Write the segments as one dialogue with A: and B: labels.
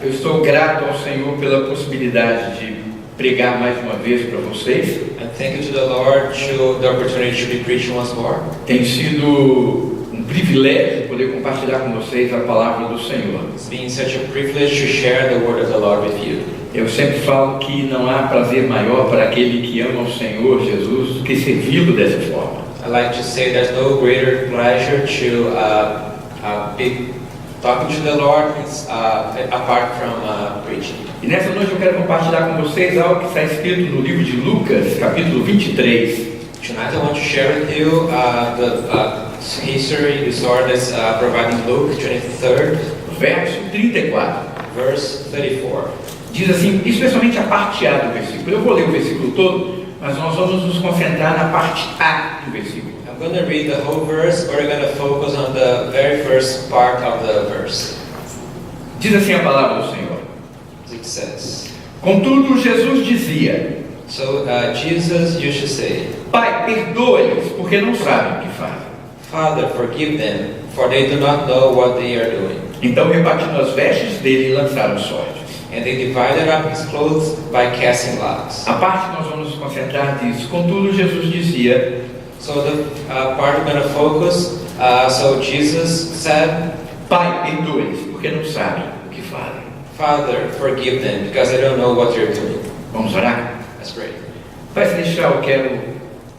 A: Eu estou grato ao Senhor pela possibilidade de pregar mais uma vez para vocês.
B: And thank you to the Lord to the opportunity to be preaching once more.
A: Tem sido um privilégio poder compartilhar com vocês a palavra do Senhor.
B: It's been such a privilege to share the word of the Lord with you.
A: Eu sempre falo que não há prazer maior para aquele que ama o Senhor Jesus do que servi-lo dessa forma.
B: I like to say there's no greater pleasure to be talking to the Lord apart from preaching.
A: E nessa noite eu quero compartilhar com vocês algo que está escrito no livro de Lucas, capítulo 23.
B: Tonight I want to share with you the history, the story that's provided in Luke 23rd,
A: Verso 34.
B: verse 34.
A: Diz assim, especialmente a parte A do versículo. Eu vou ler o versículo todo, mas nós vamos nos concentrar na parte A do versículo.
B: I'm going to read the whole verse, but we're going to focus on the very first part of the verse.
A: Diz assim a palavra do Senhor.
B: It says,
A: Contudo, Jesus dizia:
B: so Jesus used to say,
A: Pai, perdoa-lhes, porque não sabem o que fazem.
B: Father, forgive them, for they do not know what they are doing.
A: Então, repartindo as vestes dele, lançaram sortes.
B: And they divided up his clothes by casting lots.
A: A parte que nós vamos nos concentrar diz: Contudo, Jesus dizia.
B: So the part we're going to focus, so Jesus said,
A: Pai, perdoa-lhes, porque não sabem o que fazem.
B: Father, forgive them, because they don't know what they're doing.
A: Vamos orar?
B: Let's pray.
A: Pai Celestial, eu quero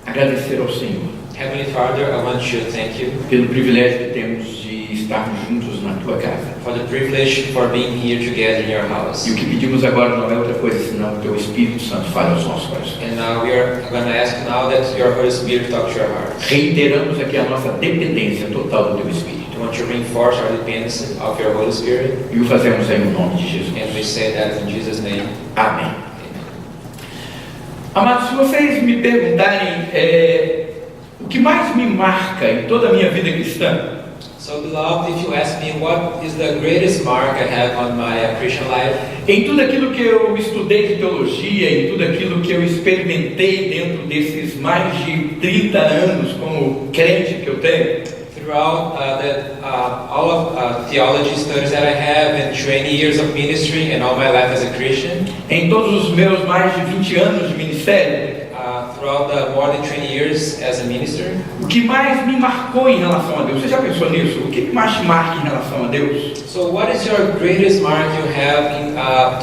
A: agradecer ao Senhor
B: Heavenly Father, I want you to thank you
A: pelo privilégio que temos de estarmos juntos na Tua casa.
B: for the privilege for being here together in your house.
A: E o que pedimos agora não é outra coisa senão que o Teu Espírito Santo fale aos nossos corações.
B: And now we are going to ask now that your Holy Spirit talk to your heart.
A: Reiteramos aqui a nossa dependência total do Teu Espírito.
B: I want to reinforce our dependence of your Holy Spirit.
A: E o fazemos em nome de Jesus.
B: And we say that in Jesus' name.
A: Amém.
B: Amen.
A: Amados, se vocês me perguntarem o que mais me marca em toda a minha vida cristã,
B: So beloved, if you ask me what is the greatest mark I have on my Christian life,
A: em tudo aquilo que eu estudei de teologia, em tudo aquilo que eu experimentei dentro desses mais de 30 anos como crente que eu tenho,
B: throughout all of theology studies that I have and 20 years of ministry and all my life as a Christian,
A: em todos os meus mais de 20 anos de ministério,
B: throughout the more than 20 years as a minister,
A: o que mais me marcou em relação a Deus? Você já pensou nisso? O que mais te marca em relação a Deus?
B: so what is your greatest mark you have in,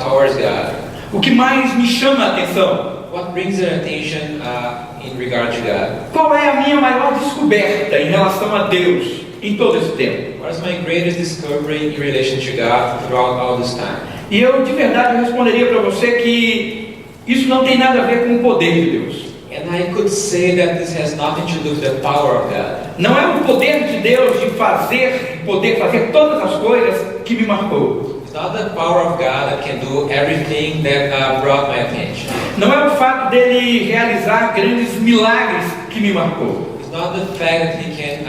B: towards God?
A: O que mais me chama a atenção?
B: What brings your attention in regard to God?
A: Qual é a minha maior descoberta em relação a Deus em todo esse tempo?
B: What is my greatest discovery in relation to God throughout all this time?
A: E eu de verdade responderia para você que isso não tem nada a ver com o poder de Deus.
B: And I could say that this has nothing to do with the power of God.
A: Não é o poder de Deus de poder fazer todas as coisas que me marcou.
B: It's not the power of God that can do everything that brought my attention.
A: Não é o fato dele realizar grandes milagres que me marcou.
B: It's not the fact that He can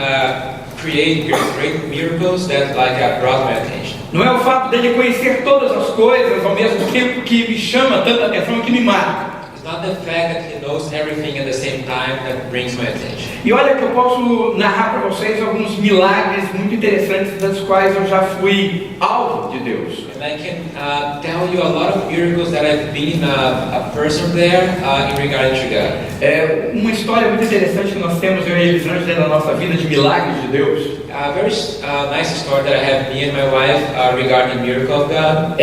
B: create great miracles that brought my attention.
A: Não é o fato dele conhecer todas as coisas ao mesmo tempo que me chama tanta atenção e que me marca.
B: It's not the fact that He knows everything at the same time that brings my attention.
A: E olha que eu posso narrar para vocês alguns milagres muito interessantes das quais eu já fui alvo de Deus.
B: And I can tell you a lot of miracles that I've been a person there in regard to God.
A: É uma história muito interessante que nós temos, eu e Elisângela, na nossa vida de milagres de Deus.
B: A very nice story that I have me and my wife regarding miracle of God.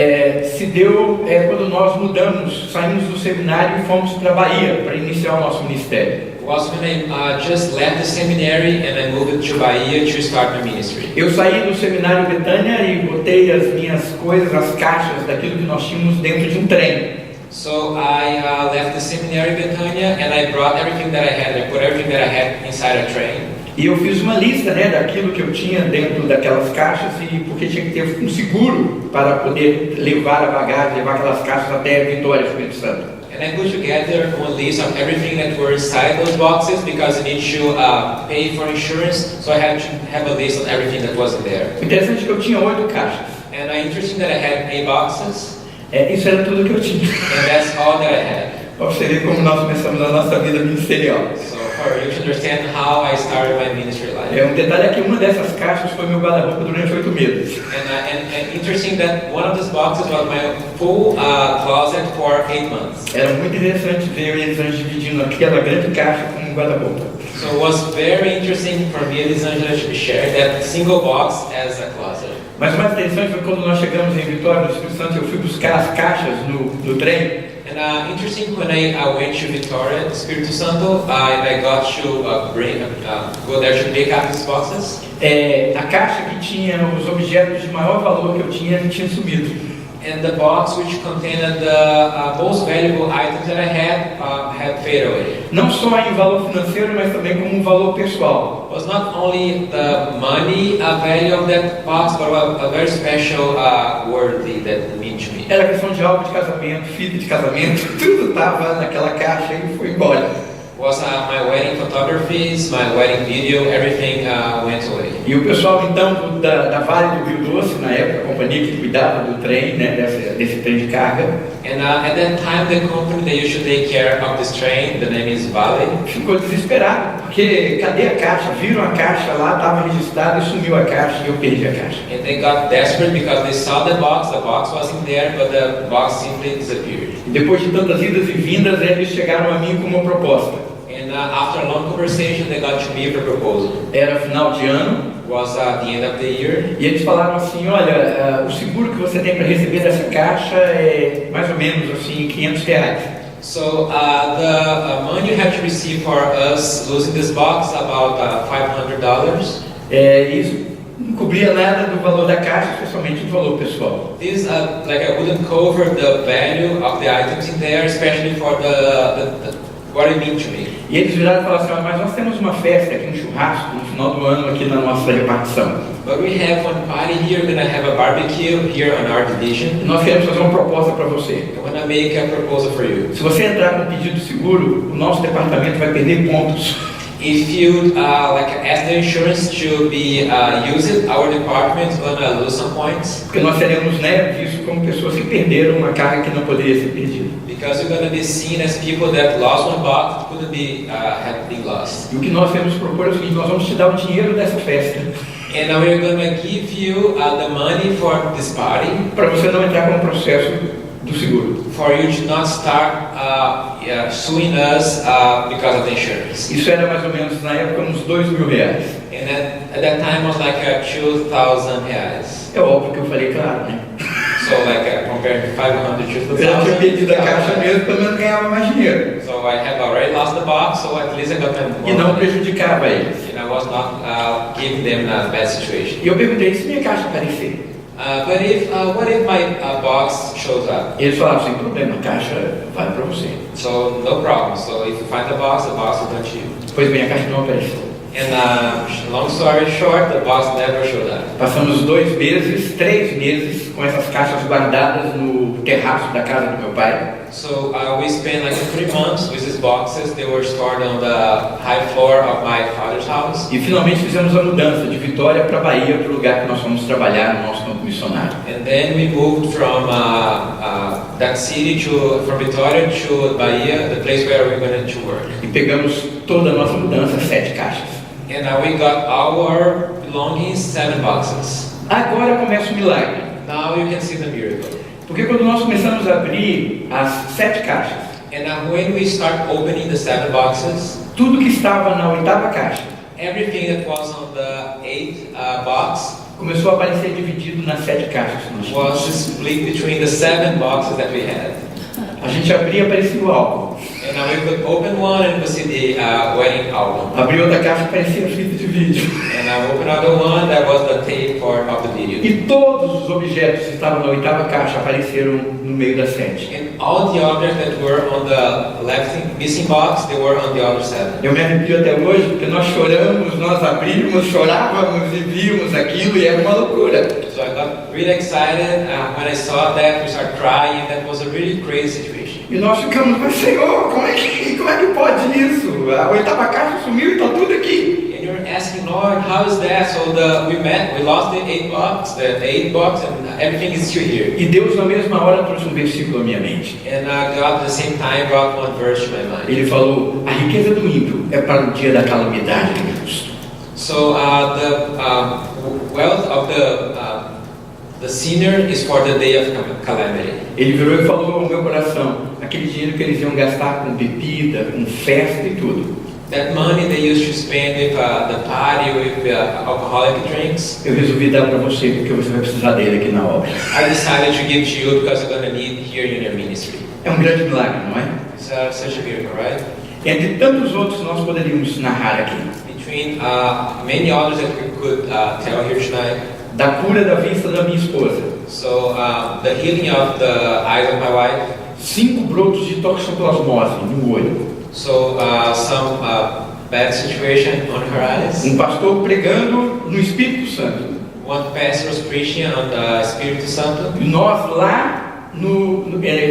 A: Se deu quando nós saímos do seminário e fomos para a Bahia para iniciar o nosso ministério.
B: Was when I just left the seminary and I moved to Bahia to start my ministry.
A: Eu saí do seminário Betânia e botei as minhas coisas, as caixas daquilo que nós tínhamos dentro de um trem.
B: So I left the seminary Betânia and I brought everything that I had. I put everything that I had inside a train.
A: E eu fiz uma lista, daquilo que eu tinha dentro daquelas caixas e porque tinha que ter um seguro para poder levar a bagagem, levar aquelas caixas até Vitória, Espírito Santo.
B: And I put together one list of everything that were inside those boxes because I need to pay for insurance. So I had to have a list of everything that wasn't there.
A: O interessante é que eu tinha 8 caixas.
B: And interesting that I had 8 boxes.
A: Isso era tudo que eu tinha.
B: And that's all that I had.
A: Para você ver como nós começamos a nossa vida ministerial.
B: So for you to understand how I started my ministry life. life.
A: Um detalhe é que uma dessas caixas foi meu guarda-roupa durante 8 meses.
B: And interesting that one of these boxes was my full closet for 8 months.
A: Era muito interessante ver eles dividindo aquela grande caixa com um guarda-roupa.
B: So it was very interesting for me and Elisângela to share that single box as a closet.
A: Mas o mais interessante foi quando nós chegamos em Vitória, no Espírito Santo, eu fui buscar as caixas no trem.
B: And interesting when I went to Vitória, Espírito Santo, and I got to go there to pick up these boxes.
A: A caixa que tinha os objetos de maior valor que eu tinha sumido.
B: And the box which contained the most valuable items that I had faded away.
A: Não só em valor financeiro, mas também como um valor pessoal.
B: It was not only the money value of that box, but a very special word that meant to me.
A: Era questão de álbum de casamento, fita de casamento, tudo estava naquela caixa e foi embora.
B: Was my wedding photographies, my wedding video, everything went away.
A: E o pessoal então da Vale do Rio Doce, na época, a companhia que cuidava do trem, né, desse trem de carga.
B: And at that time, the company that used to take care of this train, the name is Vale,
A: ficou desesperado, porque cadê a caixa? Viram a caixa lá, estava registrada e sumiu a caixa e eu perdi a caixa.
B: And they got desperate because they saw the box wasn't there, but the box simply disappeared.
A: E depois de tantas idas e vindas, eles chegaram a mim com uma proposta.
B: And after a long conversation, they got to me with a proposal.
A: Era final de ano.
B: Was the end of the year.
A: E eles falaram assim, olha, o seguro que você tem para receber dessa caixa é mais ou menos assim R$500.
B: So the money you have to receive for us losing this box about $500.
A: Isso não cobria nada do valor da caixa, especialmente do valor pessoal.
B: This like I wouldn't cover the value of the items in there, especially for what it means to me.
A: E eles viraram e falaram assim, mas nós temos uma festa aqui, um churrasco no final do ano aqui na nossa repartição.
B: But we have one party here, we're gonna have a barbecue here on our division.
A: Nós queremos fazer uma proposta para você.
B: I wanna make a proposal for you.
A: Se você entrar com pedido de seguro, o nosso departamento vai perder pontos.
B: If you ask the insurance to be used, our department is gonna lose some points.
A: Porque nós seremos vistos como pessoas que perderam uma carga que não poderia ser perdida.
B: Because you're gonna be seen as people that lost one box that couldn't be had been lost.
A: E o que nós temos que propor é o seguinte: nós vamos te dar o dinheiro dessa festa.
B: And now we're gonna give you the money for this party.
A: Para você não entrar com o processo do seguro.
B: For you to not start suing us because of the insurance.
A: Isso era mais ou menos na época uns R$2.000.
B: And at that time was like R$2,000.
A: É óbvio que eu falei, claro, né?
B: So compared to 500 to 2,000.
A: Eu já tinha perdido a caixa mesmo, pelo menos ganhava mais dinheiro.
B: So I have already lost the box, so at least I got them more.
A: E não prejudicava eles.
B: And I was not giving them a bad situation.
A: E eu perguntei se minha caixa aparecer.
B: But what if my box shows up?
A: Eles falaram, sem problema, a caixa vai para você.
B: So no problem. So if you find the box will come to you.
A: Pois bem, a caixa não apareceu.
B: And long story short, the box never showed up.
A: Passamos 2 meses, 3 meses com essas caixas guardadas no terraço da casa do meu pai.
B: So we spent like 3 months with these boxes. They were stored on the high floor of my father's house.
A: E finalmente fizemos a mudança de Vitória para Bahia, para o lugar que nós fomos trabalhar no nosso campo missionário.
B: And then we moved from that city from Vitória to Bahia, the place where we went to work.
A: E pegamos toda a nossa mudança, 7 caixas.
B: And we got our belongings, 7 boxes.
A: Agora começa o milagre.
B: Now you can see the miracle.
A: Porque quando nós começamos a abrir as 7 caixas,
B: And when we start opening the 7 boxes,
A: tudo que estava na 8ª caixa
B: everything that was on the 8th box
A: começou a aparecer dividido nas 7 caixas.
B: was split between the 7 boxes that we had.
A: A gente abria e aparecia o álbum.
B: And now we could open one and we see the wedding album.
A: Abriu outra caixa e aparecia a fita de vídeo.
B: And I opened another one that was the tape part of the video.
A: E todos os objetos que estavam na 8ª caixa apareceram no meio das 7.
B: And all the objects that were on the missing box, they were on the other 7.
A: Eu me arrepio até hoje porque nós choramos, nós abrimos, chorávamos e vimos aquilo e era uma loucura.
B: So I got really excited when I saw that. We started crying. That was a really crazy situation.
A: E nós ficamos, mas Senhor, como é que pode isso? A 8ª caixa sumiu e está tudo aqui.
B: And you're asking, Lord, how is that? So we lost the 8th box, and everything is still here.
A: E Deus na mesma hora trouxe um versículo à minha mente.
B: And God at the same time brought one verse to my mind.
A: Ele falou, a riqueza do ímpio é para o dia da calamidade do justo.
B: So the wealth of the sinner is for the day of calamity.
A: Ele virou e falou ao meu coração, aquele dinheiro que eles iam gastar com bebida, com festa e tudo.
B: That money they used to spend with the party, with alcoholic drinks.
A: Eu resolvi dar para você porque você vai precisar dele aqui na obra.
B: I decided to give to you because you're going to need here in your ministry.
A: É um grande milagre, não é?
B: It's such a miracle, right?
A: Entre tantos outros nós poderíamos narrar aqui.
B: Between many others that we could tell here tonight.
A: Da cura da vista da minha esposa.
B: So the healing of the eyes of my wife.
A: 5 brotos de toxoplasmose no olho.
B: So some bad situation on her eyes.
A: Pastor pregando no Espírito Santo.
B: One pastor was preaching on the Espírito Santo.
A: E nós lá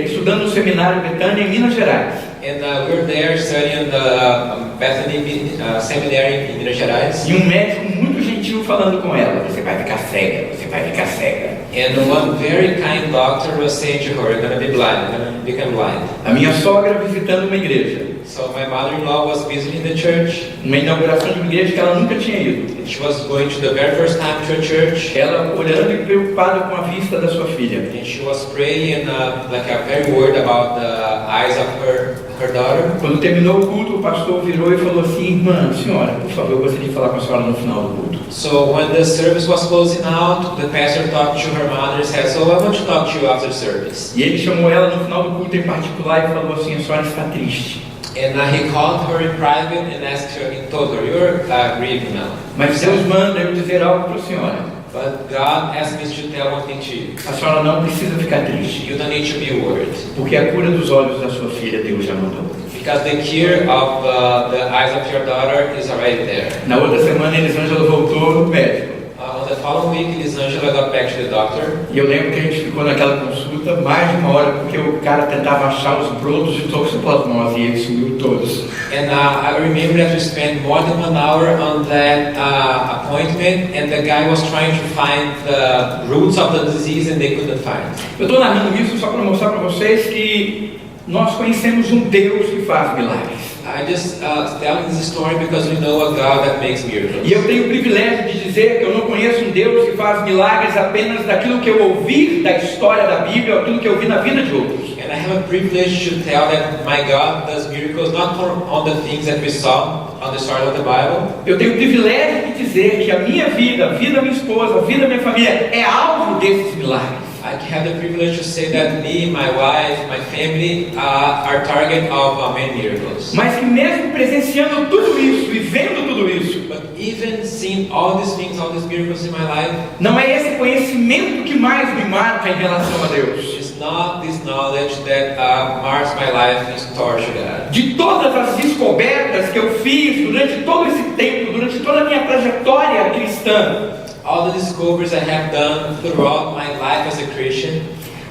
A: estudando no seminário Betânia em Minas Gerais.
B: And we were there studying the Bethany Seminary in Minas Gerais.
A: E médico muito gentil falando com ela, você vai ficar cega, você vai ficar cega.
B: And one very kind doctor was saying to her, you're going to be blind, you're going to become blind.
A: A minha sogra visitando uma igreja.
B: So my mother-in-law was visiting the church.
A: Uma inauguração de uma igreja que ela nunca tinha ido.
B: And she was going to the very first time to a church.
A: Ela orando e preocupada com a vista da sua filha.
B: And she was praying very worried about the eyes of her daughter.
A: Quando terminou o culto, o pastor virou e falou assim, irmã, senhora, por favor, eu gostaria de falar com a senhora no final do culto.
B: So when the service was closing out, the pastor talked to her mother and said, so I want to talk to you after service.
A: E ele chamou ela no final do culto em particular e falou assim, a senhora está triste.
B: And he called her in private and asked her, in total, you're grieving now.
A: Mas Deus manda eu dizer algo para a senhora.
B: But God asked me to tell one thing to you.
A: A senhora não precisa ficar triste.
B: You don't need to be worried.
A: Porque a cura dos olhos da sua filha Deus já mandou.
B: Because the cure of the eyes of your daughter is already there.
A: Na outra semana, Elisângela voltou no médico.
B: On the following week, Elisângela got back to the doctor.
A: E eu lembro que a gente ficou naquela consulta mais de uma hora porque o cara tentava achar os brotos de toxoplasmose e ele sumiu todos.
B: And I remember that we spent more than 1 hour on that appointment, and the guy was trying to find the roots of the disease and they couldn't find.
A: Eu estou narrando isso só para mostrar para vocês que nós conhecemos um Deus que faz milagres.
B: I just telling this story because we know a God that makes miracles.
A: E eu tenho o privilégio de dizer que eu não conheço um Deus que faz milagres apenas daquilo que eu ouvi da história da Bíblia, ou aquilo que eu vi na vida de outros.
B: And I have a privilege to tell that my God does miracles not on the things that we saw on the story of the Bible.
A: Eu tenho o privilégio de dizer que a minha vida, a vida da minha esposa, a vida da minha família é alvo desses milagres.
B: I have the privilege to say that me, my wife, my family are target of many miracles.
A: Mas que mesmo presenciando tudo isso e vendo tudo isso,
B: but even seeing all these things, all these miracles in my life,
A: não é esse conhecimento que mais me marca em relação a Deus.
B: It's not this knowledge that marks my life in storage to God.
A: De todas as descobertas que eu fiz durante todo esse tempo, durante toda a minha trajetória cristã,
B: all the discoveries I have done throughout my life as a Christian,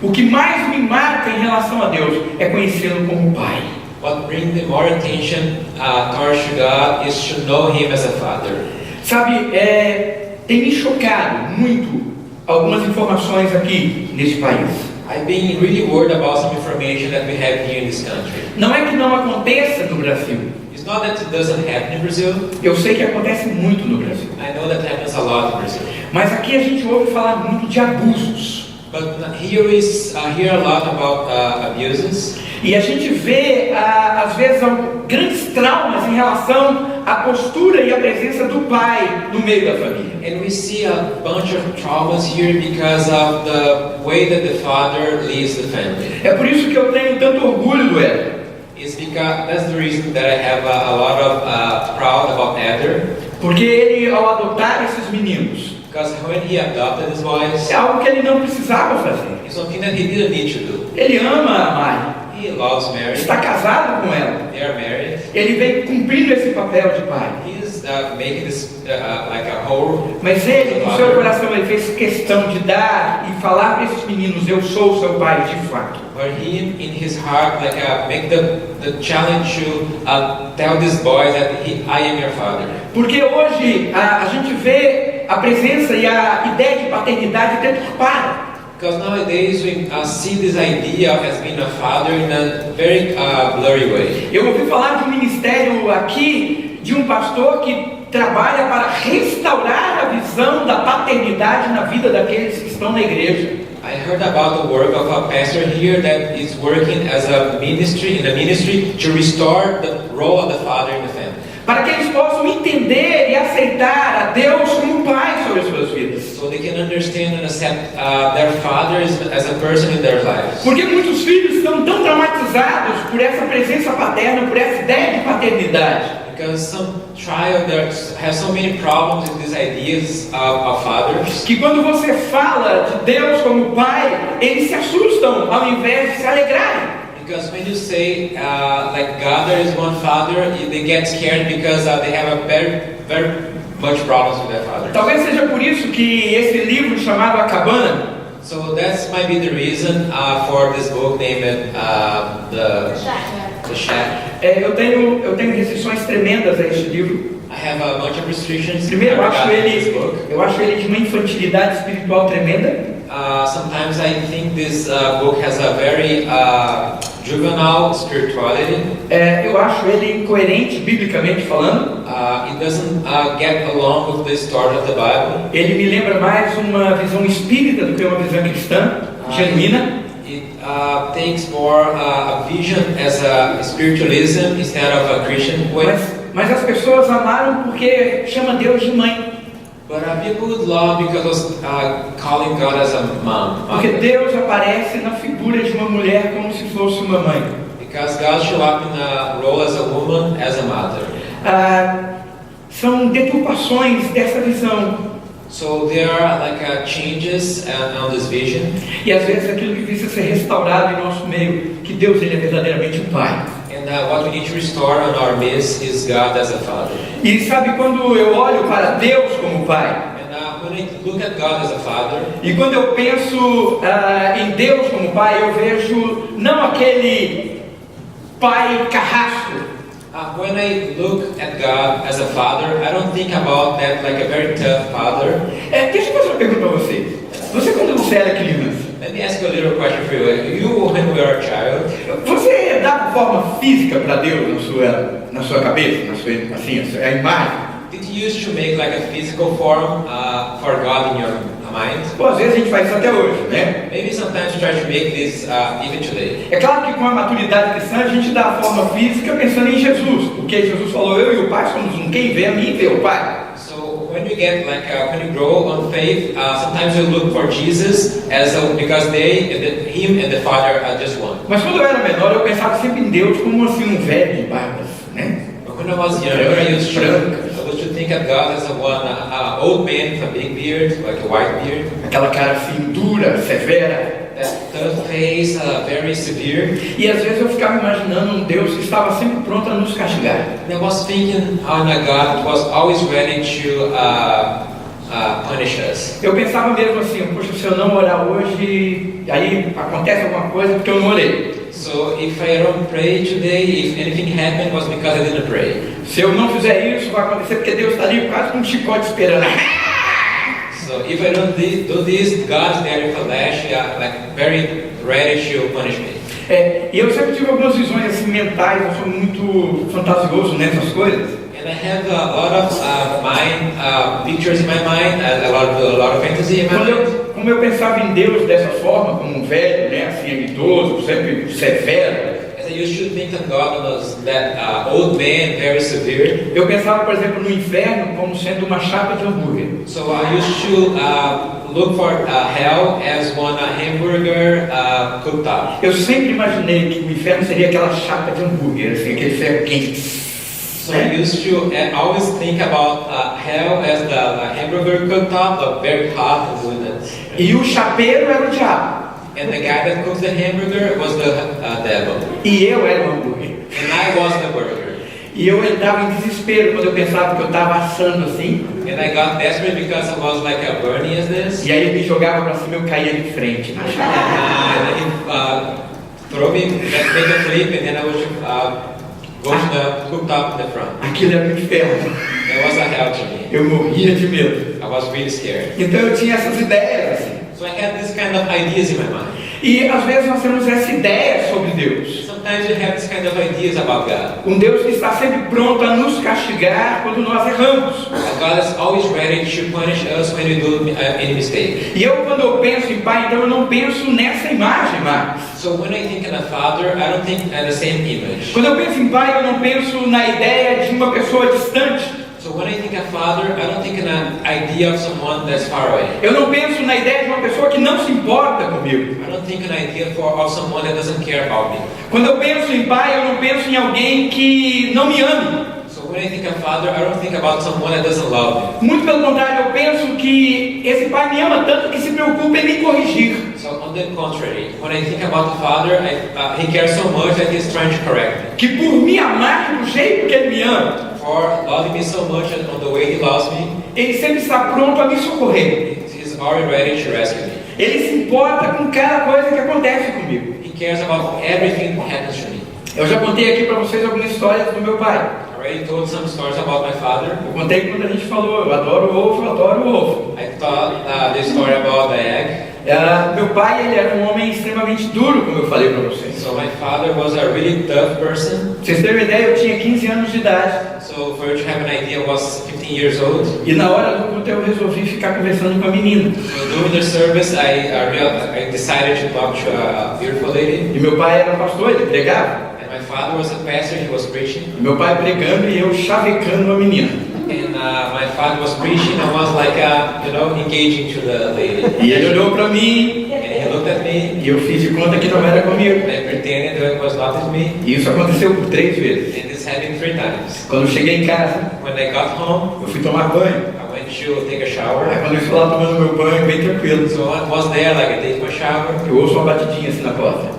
A: o que mais me marca em relação a Deus é conhecê-lo como Pai.
B: What brings me more attention towards God is to know Him as a Father.
A: Sabe, tem me chocado muito algumas informações aqui nesse país.
B: I've been really worried about some information that we have here in this country.
A: Não é que não aconteça no Brasil.
B: It's not that it doesn't happen in Brazil.
A: Eu sei que acontece muito no Brasil.
B: I know that happens a lot in Brazil.
A: Mas aqui a gente ouve falar muito de abusos.
B: But here we hear a lot about abuses.
A: E a gente vê, às vezes, grandes traumas em relação à postura e à presença do pai no meio da família.
B: And we see a bunch of traumas here because of the way that the father leads the family.
A: É por isso que eu tenho tanto orgulho do Hélcio.
B: It's because that's the reason that I have a lot of proud about Heather.
A: Porque ele, ao adotar esses meninos,
B: because when he adopted these boys,
A: é algo que ele não precisava fazer.
B: it's something that he didn't need to do.
A: Ele ama a Mari.
B: He loves Mary.
A: Está casado com ela.
B: They are married.
A: Ele vem cumprindo esse papel de pai.
B: He's making this like a whole.
A: Mas ele, no seu coração, ele fez questão de dar e falar para esses meninos: eu sou seu pai de fato.
B: But he, in his heart, like make the challenge to tell these boys that I am your father.
A: Porque hoje a gente vê a presença e a ideia de paternidade deturpada.
B: Because nowadays we see this idea as being a father in a very blurry way.
A: Eu ouvi falar de um ministério aqui de um pastor que trabalha para restaurar a visão da paternidade na vida daqueles que estão na igreja.
B: I heard about the work of a pastor here that is working as a ministry, in a ministry, to restore the role of the father in the family.
A: Para que eles possam entender e aceitar a Deus como Pai sobre as suas vidas.
B: So they can understand and accept their father as a person in their lives.
A: Porque muitos filhos estão tão traumatizados por essa presença paterna, por essa ideia de paternidade.
B: Because some child have so many problems with these ideas of fathers.
A: Que quando você fala de Deus como Pai, eles se assustam ao invés de se alegrarem.
B: Because when you say like God, there is one father, they get scared because they have a very much problems with their father.
A: Talvez seja por isso que esse livro chamado A Cabana.
B: So that might be the reason for this book named The Shack.
A: Eu tenho restrições tremendas a este livro.
B: I have a bunch of restrictions.
A: Primeiro, eu acho ele de uma infantilidade espiritual tremenda.
B: Sometimes I think this book has a very juvenile spirituality.
A: Eu acho ele incoerente biblicamente falando.
B: It doesn't get along with the story of the Bible.
A: Ele me lembra mais uma visão espírita do que uma visão cristã, genuína.
B: It takes more a vision as a spiritualism instead of a Christian way.
A: Mas as pessoas amaram porque chama Deus de mãe.
B: But people would love because of calling God as a mom.
A: Porque Deus aparece na figura de uma mulher como se fosse uma mãe.
B: Because God show up in a role as a woman, as a mother.
A: São deturpações dessa visão.
B: So there are like changes on this vision.
A: E às vezes aquilo que precisa ser restaurado em nosso meio, que Deus ele é verdadeiramente o Pai.
B: And what we need to restore on our midst is God as a Father.
A: E sabe quando eu olho para Deus como Pai?
B: And when I look at God as a Father.
A: E quando eu penso em Deus como Pai, eu vejo não aquele Pai carrasco.
B: When I look at God as a Father, I don't think about that like a very tough Father.
A: Deixa eu fazer uma pergunta para você. Você quando você era criança?
B: Let me ask you a little question for you. You, when you were a child,
A: você dava forma física para Deus na sua cabeça, assim, a imagem?
B: Did you used to make like a physical form for God in your mind?
A: Bom, às vezes a gente faz isso até hoje, né?
B: Maybe sometimes you try to make this even today.
A: É claro que com a maturidade cristã a gente dá a forma física pensando em Jesus, porque Jesus falou: eu e o Pai somos um, quem vê a mim vê o Pai.
B: So when you get like when you grow on faith, sometimes you look for Jesus because Him and the Father are just one.
A: Mas quando eu era menor eu pensava sempre em Deus como assim um velho de barbas, né?
B: But when I was younger, I used to think of God as a old man with a big beard, like a white beard.
A: Aquela cara assim dura, severa.
B: That tough face, very severe.
A: E às vezes eu ficava imaginando um Deus que estava sempre pronto a nos castigar.
B: And I was thinking on a God that was always ready to punish us.
A: Eu pensava mesmo assim: poxa, se eu não orar hoje, aí acontece alguma coisa porque eu não orei.
B: So if I don't pray today, if anything happened, was because I didn't pray.
A: Se eu não fizer isso, vai acontecer porque Deus está ali quase com um chicote esperando.
B: So if I don't do this, God's there with a lash, like very ready to punish me.
A: E eu sempre tive algumas visões assim mentais. Eu sou muito fantasioso nessas coisas.
B: And I have a lot of pictures in my mind, a lot of fantasy in my mind.
A: Como eu pensava em Deus dessa forma, como um velho, né, assim, idoso, sempre severo.
B: As I used to think of God as that old man, very severe.
A: Eu pensava, por exemplo, no inferno como sendo uma chapa de hambúrguer.
B: So I used to look for hell as one hamburger cooktop.
A: Eu sempre imaginei que o inferno seria aquela chapa de hambúrguer, assim, aquele ferro quente.
B: So I used to always think about hell as the hamburger cooktop, the very hot and good.
A: E o chapeiro era o diabo.
B: And the guy that cooks the hamburger was the devil.
A: E eu era o hambúrguer.
B: And I was the burger.
A: E eu entrava em desespero quando eu pensava que eu estava assando assim.
B: And I got desperate because I was like a burning as this.
A: E aí ele me jogava para cima e eu caía de frente na chapa.
B: And then he throw me, make a flip, and then I would go to the cooktop in the front.
A: Aquilo era um inferno.
B: That was a hell to me.
A: Eu morria de medo.
B: I was really scared.
A: Então eu tinha essas ideias assim.
B: So I had this kind of ideas in my mind.
A: E às vezes nós temos essa ideia sobre Deus.
B: sometimes we have this kind of ideas about God.
A: Um Deus que está sempre pronto a nos castigar quando nós erramos.
B: God is always ready to punish us when we do any mistake.
A: E eu, quando eu penso em pai, então eu não penso nessa imagem mais.
B: So when I think in a father, I don't think in the same image.
A: Quando eu penso em pai, eu não penso na ideia de uma pessoa distante.
B: So when I think of father, I don't think in an idea of someone that's far away.
A: Eu não penso na ideia de uma pessoa que não se importa comigo.
B: I don't think an idea of someone that doesn't care about me.
A: Quando eu penso em pai, eu não penso em alguém que não me ame.
B: So when I think of father, I don't think about someone that doesn't love me.
A: Muito pelo contrário, eu penso que esse pai me ama tanto que se preocupa em me corrigir.
B: So on the contrary, when I think about the father, he cares so much that he's trying to correct me.
A: Que por me amar do jeito que ele me ama,
B: For loving me so much and on the way he loves me,
A: ele sempre está pronto a me socorrer.
B: he's already ready to rescue me.
A: Ele se importa com cada coisa que acontece comigo.
B: He cares about everything that happens to me.
A: Eu já contei aqui para vocês algumas histórias do meu pai.
B: I already told some stories about my father.
A: Eu contei quando a gente falou, eu adoro ovo, eu adoro ovo.
B: I thought the story about the egg.
A: Meu pai, ele era um homem extremamente duro, como eu falei para vocês.
B: So my father was a really tough person.
A: Pra vocês terem uma ideia, eu tinha 15 anos de idade.
B: So for you to have an idea, I was 15 years old.
A: E na hora do culto eu resolvi ficar conversando com a menina.
B: So during the service, I decided to talk to a beautiful lady.
A: E meu pai era pastor, ele pregava.
B: And my father was a pastor, he was preaching.
A: E meu pai pregando e eu chavecando a menina.
B: And my father was preaching, I was like, engaging to the lady.
A: E ele olhou para mim
B: And he looked at me,
A: e eu fiz de conta que não era comigo.
B: and I pretended that it was not with me.
A: E isso aconteceu por 3 vezes.
B: And this happened 3 times.
A: Quando eu cheguei em casa,
B: When I got home,
A: eu fui tomar banho.
B: I went to take a
A: Aí
B: shower.
A: quando eu estou lá tomando meu banho, bem tranquilo,
B: So I was there, like I take my shower.
A: eu ouço uma batidinha assim na porta.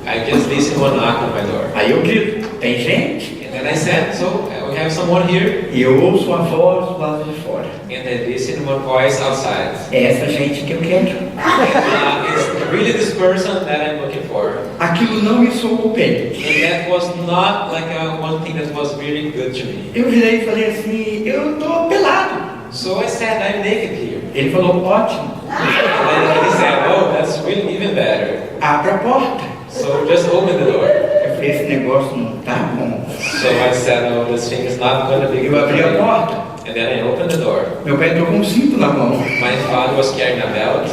B: I just listened one knock on my door.
A: Aí eu grito, tem gente?
B: And then I said, so we have someone here.
A: E eu ouço uma voz do lado de fora.
B: And I listened one voice outside.
A: É essa gente que eu quero.
B: It's really this person that I'm looking for.
A: Aquilo não me soou bem.
B: And that was not like one thing that was really good to me.
A: Eu virei e falei assim, eu estou pelado.
B: So I said, I'm naked here.
A: Ele falou, ótimo,
B: And then he said, oh, that's really even better.
A: abra a porta.
B: So just open the door.
A: Eu falei, esse negócio não tá bom.
B: So I said, no, this thing is not going to be
A: Eu
B: good
A: abri
B: for
A: a
B: me.
A: porta.
B: And then I opened the door.
A: Meu pai entrou com um cinto na mão.
B: My father was carrying a belt.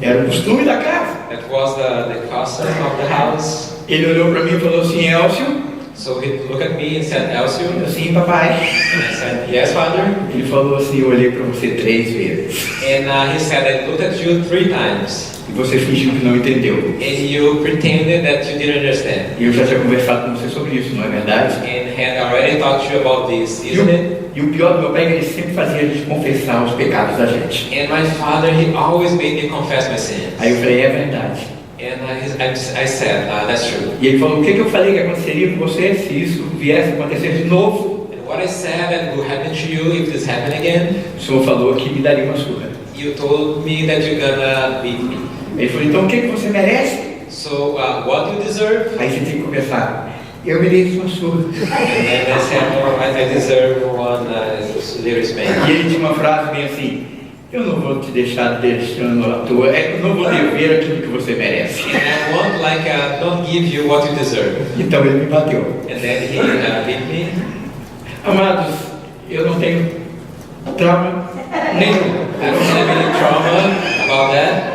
A: Era o costume da casa.
B: That was the custom of the house.
A: Ele olhou para mim e falou assim, Hélcio.
B: So he looked at me and said, Hélcio.
A: Eu sim, papai.
B: And I said, yes, father.
A: Ele falou assim, eu olhei para você 3 vezes.
B: And he said, I looked at you 3 times.
A: E você fingiu que não entendeu.
B: And you pretended that you didn't understand.
A: E eu já tinha conversado com você sobre isso, não é verdade?
B: And had already talked to you about this, isn't it?
A: E o pior do meu pai é que ele sempre fazia a gente confessar os pecados da gente.
B: And my father, he always made me confess my sins.
A: Aí eu falei, é verdade.
B: And I said, that's true.
A: E ele falou, o que eu falei que aconteceria com você se isso viesse a acontecer de novo?
B: And what I said that will happen to you if this happened again,
A: O senhor falou que me daria uma surra.
B: you told me that you're gonna beat me.
A: Ele falou, então o que você merece?
B: So what you deserve?
A: Aí você tem que começar, eu mereço uma surra.
B: And I said, oh, I deserve one little spank.
A: E ele tinha uma frase bem assim, eu não vou te deixar deixando à toa, eu não vou dever aquilo que você merece.
B: And I won't don't give you what you deserve.
A: Então ele me bateu.
B: And then he beat me.
A: Amados, eu não tenho trauma nenhum.
B: I don't have any trauma about that.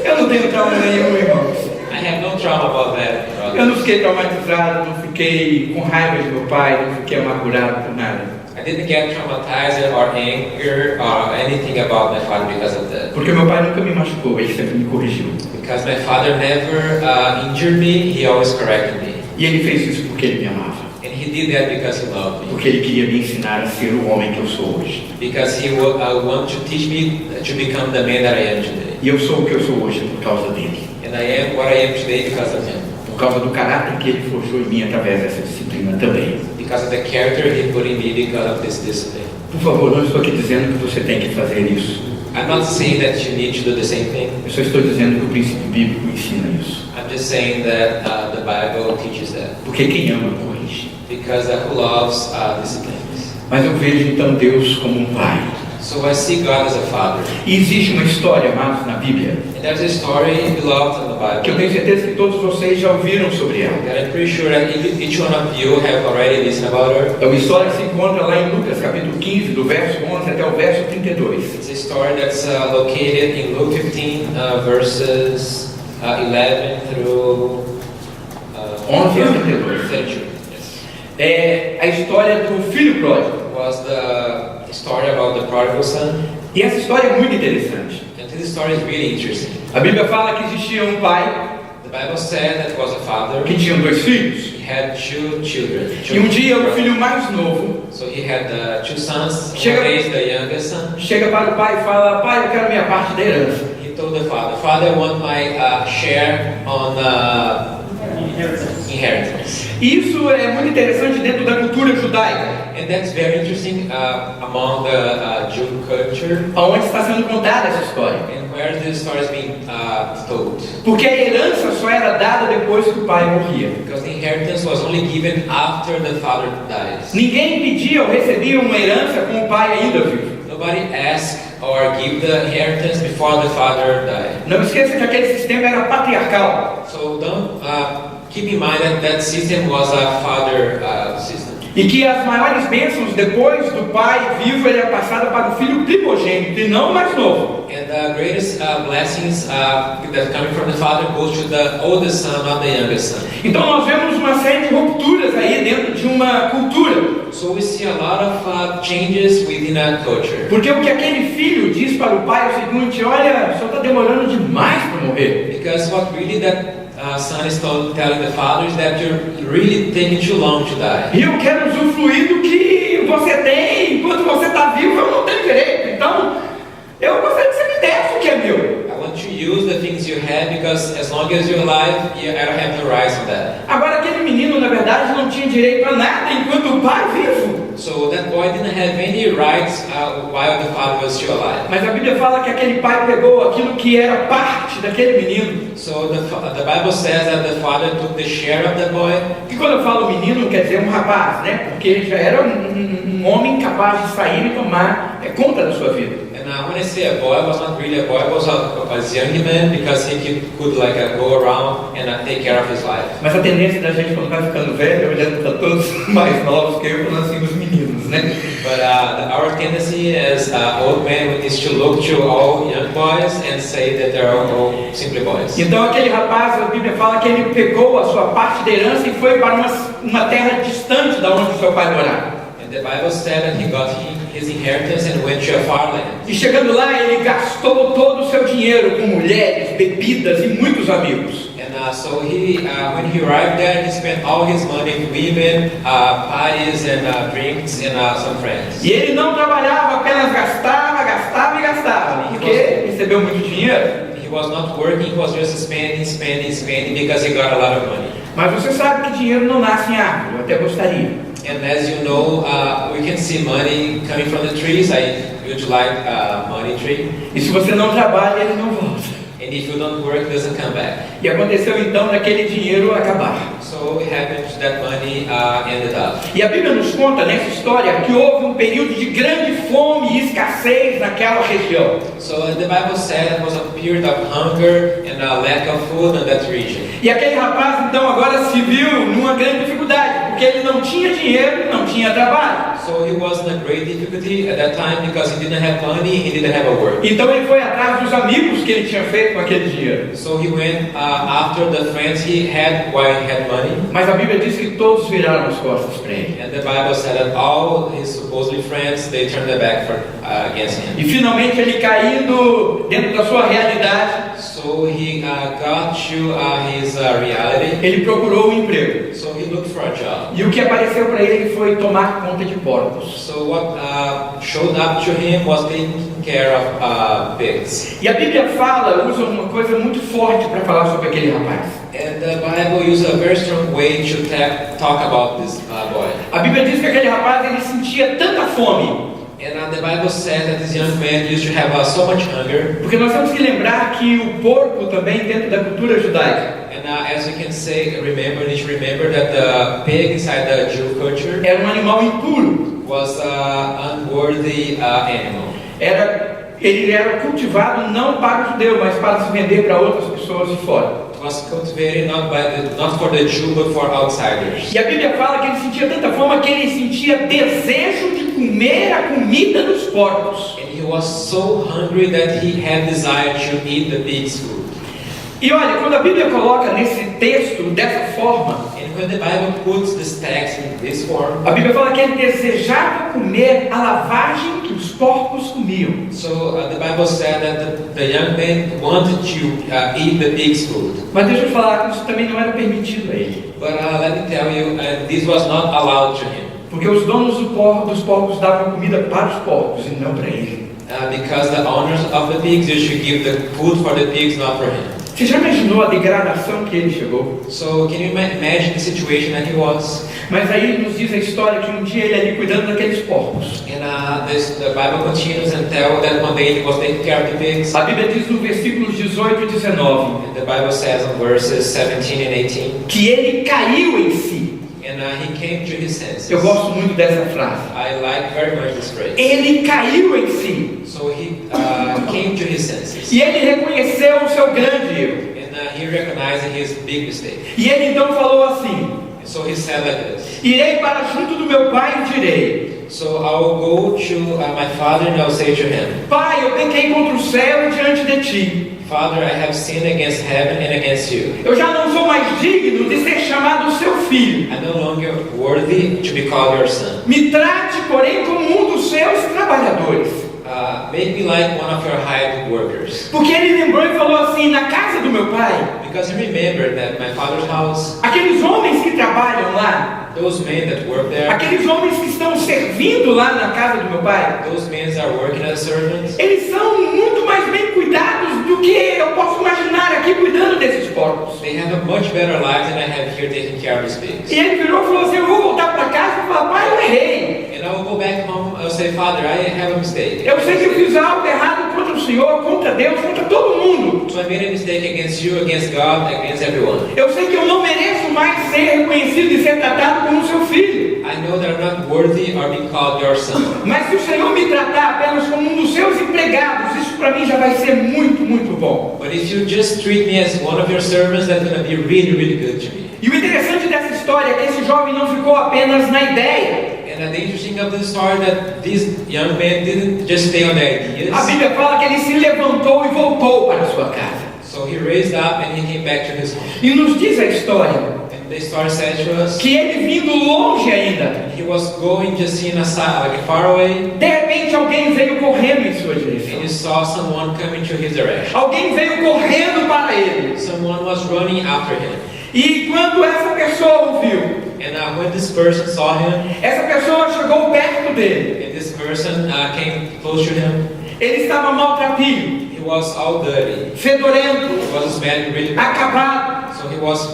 A: Eu não tenho trauma nenhum, irmãos.
B: I have no trauma about that,
A: Eu
B: brother.
A: não fiquei traumatizado, não fiquei com raiva de meu pai, não fiquei amargurado por nada.
B: I didn't get traumatized or anger or anything about my father because of that.
A: Porque meu pai nunca me machucou, ele sempre me corrigiu.
B: Because my father never injured me, he always corrected me.
A: E ele fez isso porque ele me amava.
B: And he did that because he loved me.
A: Porque ele queria me ensinar a ser o homem que eu sou hoje.
B: Because he wanted to teach me to become the man that I am today.
A: E eu sou o que eu sou hoje por causa dele.
B: And I am what I am today because of him.
A: Por causa do caráter que ele forjou em mim através dessa disciplina também.
B: Because of the character he put in me because of this discipline.
A: Por favor, não estou aqui dizendo que você tem que fazer isso.
B: I'm not saying that you need to do the same thing.
A: Eu só estou dizendo que o princípio bíblico ensina isso.
B: I'm just saying that the Bible teaches that.
A: Porque quem ama, corrige.
B: Because who loves disciplines.
A: Mas eu vejo então Deus como um pai.
B: So I see God as a father.
A: E existe uma história, amados, na Bíblia,
B: And there's a story beloved in the
A: que eu
B: Bible
A: tenho certeza que todos vocês já ouviram sobre ela.
B: that I'm pretty sure that each one of you have already listened about her.
A: É uma história que se encontra lá em Lucas capítulo 15, do verso 11 até o verso 32.
B: It's a story that's located in Luke 15, verses 11 through
A: 11 a 32.
B: 32. Yes.
A: É a história do filho pródigo.
B: Was the story about the prodigal son.
A: E essa história é muito interessante.
B: And this story is really interesting.
A: A Bíblia fala que existia um pai
B: The Bible said that was a father.
A: que tinha 2 filhos.
B: He had two children.
A: E um dia o filho mais novo
B: So he had two sons.
A: Chega-
B: One is the youngest son.
A: chega para o pai e fala: pai, eu quero minha parte da herança.
B: He told the father, "Father, I want my share on inheritance."
A: E isso é muito interessante dentro da cultura judaica,
B: And that's very interesting among the Jew culture,
A: onde está sendo contada essa história.
B: and where this story is being told.
A: Porque a herança só era dada depois que o pai morria.
B: Because the inheritance was only given after the father dies.
A: Ninguém pedia ou recebia uma herança com o pai ainda vivo.
B: Nobody asked or give the inheritance before the father died.
A: Não esqueça que aquele sistema era patriarcal.
B: So don't keep in mind that that system was a father system.
A: E que as maiores bênçãos depois do pai vivo era passada para o filho primogênito e não o mais novo.
B: And the greatest blessings that coming from the father goes to the oldest son, not the youngest son.
A: Então nós vemos uma série de rupturas aí dentro de uma cultura.
B: So we see a lot of changes within that culture.
A: Porque o que aquele filho diz para o pai é o seguinte: olha, só está demorando demais para morrer.
B: Because what really that son is telling the father is that you're really taking too long to die.
A: E eu quero usufruir do que você tem, enquanto você está vivo eu não tenho direito. Então, eu gostaria que você me desse o que é meu.
B: I want to use the things you have because as long as you're alive, I don't have the rights on that.
A: Agora aquele menino, na verdade, não tinha direito a nada enquanto o pai vivo.
B: So that boy didn't have any rights while the father was still alive.
A: Mas a Bíblia fala que aquele pai pegou aquilo que era parte daquele menino.
B: So the Bible says that the father took the share of the boy.
A: E quando eu falo menino, quer dizer um rapaz, né? Porque ele já era um homem capaz de sair e tomar conta da sua vida.
B: And when I say a boy, it was not really a boy, it was a young man because he could like go around and take care of his life.
A: Mas a tendência da gente quando vai ficando velho, olhando para todos mais novos que eu, falando assim, os meninos, né?
B: But our tendency as old men is to look to all young boys and say that they're all simply boys.
A: Então aquele rapaz, a Bíblia fala que ele pegou a sua parte da herança e foi para uma terra distante da onde seu pai morava.
B: And the Bible said that he got his inheritance and went to a far land.
A: E chegando lá, ele gastou todo o seu dinheiro com mulheres, bebidas e muitos amigos.
B: And so when he arrived there, he spent all his money with women, parties and drinks and some friends.
A: E ele não trabalhava, apenas gastava e gastava, porque recebeu muito dinheiro.
B: He was not working, he was just spending because he got a lot of money.
A: Mas você sabe que dinheiro não nasce em árvore, eu até gostaria.
B: And as you know, we can see money coming from the trees. I would like money tree.
A: E se você não trabalha, ele não volta.
B: And if you don't work, it doesn't come back.
A: E aconteceu então daquele dinheiro acabar.
B: So it happened that money ended up.
A: E a Bíblia nos conta nessa história que houve um período de grande fome e escassez naquela região.
B: So the Bible said it was a period of hunger and a lack of food in that region.
A: E aquele rapaz então agora se viu numa grande dificuldade, porque ele não tinha dinheiro, não tinha trabalho.
B: So he was in a great difficulty at that time because he didn't have money, he didn't have a work.
A: Então ele foi atrás dos amigos que ele tinha feito com aquele dinheiro.
B: So he went after the friends he had while he had money.
A: Mas a Bíblia diz que todos viraram as costas para ele.
B: And the Bible said that all his supposedly friends, they turned their back against him.
A: E finalmente ele caindo dentro da sua realidade,
B: So he got to his reality.
A: ele procurou um emprego.
B: So he looked for a job.
A: E o que apareceu para ele foi tomar conta de porcos.
B: So what showed up to him was taking care of pigs.
A: E a Bíblia usa uma coisa muito forte para falar sobre aquele rapaz.
B: And the Bible uses a very strong way to talk about this boy.
A: A Bíblia diz que aquele rapaz ele sentia tanta fome.
B: And the Bible says that this young man used to have so much hunger.
A: Porque nós temos que lembrar que o porco também dentro da cultura judaica
B: And as you can say, need to remember that the pig inside the Jew culture
A: era um animal impuro.
B: was an unworthy animal.
A: ele era cultivado não para o judeu, mas para se vender para outras pessoas de fora.
B: It was cultivated not for the Jew, but for outsiders.
A: E a Bíblia fala que ele sentia tanta fome que ele sentia desejo de comer a comida dos porcos.
B: And he was so hungry that he had desire to eat the pig's food.
A: E olha, quando a Bíblia coloca nesse texto dessa forma,
B: And when the Bible puts this text in this form,
A: a Bíblia fala que ele desejava comer a lavagem que os porcos comiam.
B: so the Bible said that the young man wanted to eat the pig's food.
A: Mas deixa eu falar que isso também não era permitido a ele.
B: But let me tell you, this was not allowed to him.
A: Porque os donos dos porcos davam comida para os porcos e não para ele.
B: Because the owners of the pigs used to give the food for the pigs, not for him.
A: Você já imaginou a degradação que ele chegou?
B: So can you imagine the situation that he was?
A: Mas aí nos diz a história que um dia ele ali cuidando daqueles porcos.
B: And the Bible continues and tells that one day he was taking care of the pigs.
A: A Bíblia diz no versículos 18 e 19
B: And the Bible says in verses 17 and 18,
A: que ele caiu em si.
B: and he came to his senses.
A: Eu gosto muito dessa frase.
B: I like very much this phrase.
A: Ele caiu em si.
B: So he came to his senses.
A: E ele reconheceu o seu grande erro.
B: And he recognized his big mistake.
A: E ele então falou assim:
B: And so he said like this.
A: irei para junto do meu pai e direi:
B: So I will go to my father and I will say to him,
A: Pai, eu pequei contra o céu e diante de ti.
B: Father, I have sinned against heaven and against you.
A: Eu já não sou mais digno de ser chamado seu filho.
B: I'm no longer worthy to be called your son.
A: Me trate, porém, como um dos seus trabalhadores.
B: Make me like one of your hired workers.
A: Porque ele lembrou e falou assim: na casa do meu pai,
B: Because he remembered that my father's house,
A: aqueles homens que trabalham lá,
B: those men that work there,
A: aqueles homens que estão servindo lá na casa do meu pai,
B: those men are working as servants.
A: eles são muito mais bem cuidados do que eu posso imaginar aqui cuidando desses porcos.
B: They have a much better life than I have here taking care of these pigs.
A: E ele virou e falou assim: eu vou voltar para casa e falar: pai, eu errei.
B: And I will go back home, I will say, Father, I have a mistake.
A: Eu sei que eu fiz algo errado contra o Senhor, contra Deus, contra todo mundo.
B: So I made a mistake against you, against God, against everyone.
A: Eu sei que eu não mereço mais ser reconhecido e ser tratado como seu filho.
B: I know that I'm not worthy or being called your son.
A: Mas se o Senhor me tratar apenas como um dos seus empregados, isso para mim já vai ser muito, muito bom.
B: But if you just treat me as one of your servants, that's going to be really, really good to me.
A: E o interessante dessa história é que esse jovem não ficou apenas na ideia.
B: And the interesting of the story that this young man didn't just stay on the ideas.
A: A Bíblia fala que ele se levantou e voltou para a sua casa.
B: So he raised up and he came back to his home.
A: E nos diz a história
B: And the story says to us,
A: que ele vindo longe ainda,
B: he was going just in a side, like far away,
A: de repente alguém veio correndo em sua
B: and
A: direção.
B: he saw someone coming to his direction.
A: Alguém veio correndo para ele.
B: Someone was running after him.
A: E quando essa pessoa o viu,
B: And when this person saw him,
A: essa pessoa chegou perto dele.
B: and this person came close to him,
A: Ele estava maltrapilho,
B: he was all dirty.
A: fedorento,
B: He was smelling really bad.
A: acabado,
B: So he was